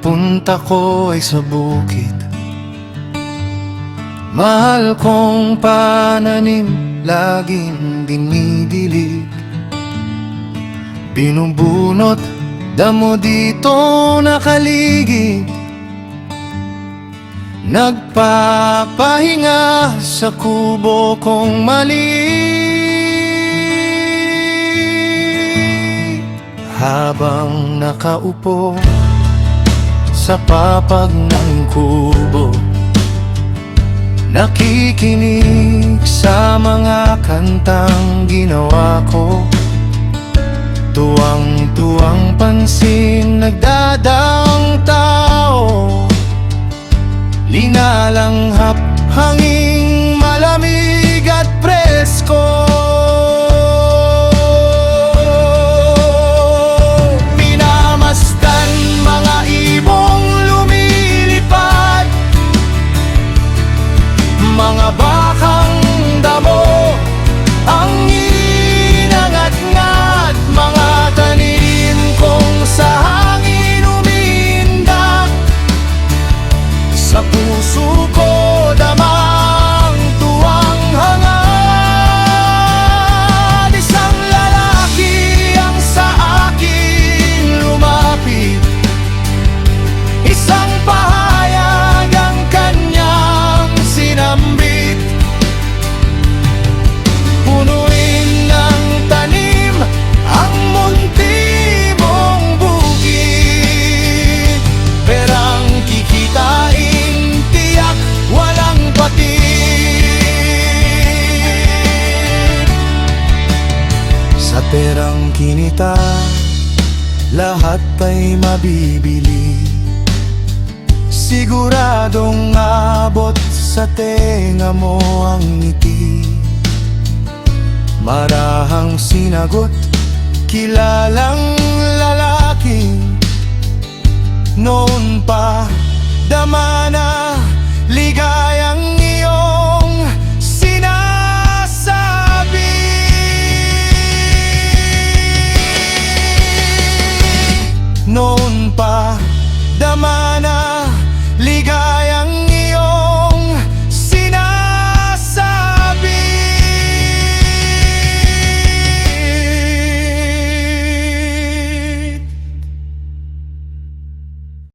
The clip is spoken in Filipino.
pagpunta ko ay sa bukid. Mahal kong pananim, laging dinidilig. Binubunot, damo dito nakaligid. Nagpapahinga sa kubo kong maliit. Habang nakaupo sa papag ng kubo, nakikinig sa mga kantang ginawa ko. Tuwang-tuwang pansin, nagdadaang tao. Linalanghap, hanging malamig at presko. Minamasdan mga ibong lumilipad, mga bakang damo ang inangat-ngat, mga tanim kong sa hangin umiindak. Sa puso ko damang tuwang hangad. Isang lalaki ang sa akin lumapit, isang pahayag ang kanyang sinambit. Punuin ng tanim ang munti mong bukid, perang kikitain, tiyak walang patid. Sa perang kinita, lahat ay mabibili. Siguradong abot sa tenga mo ang ngiti. Marahang sinagot, kilalang lalaki. Noon pa, dama na ligayang iyong sinasabi. Noon pa, dama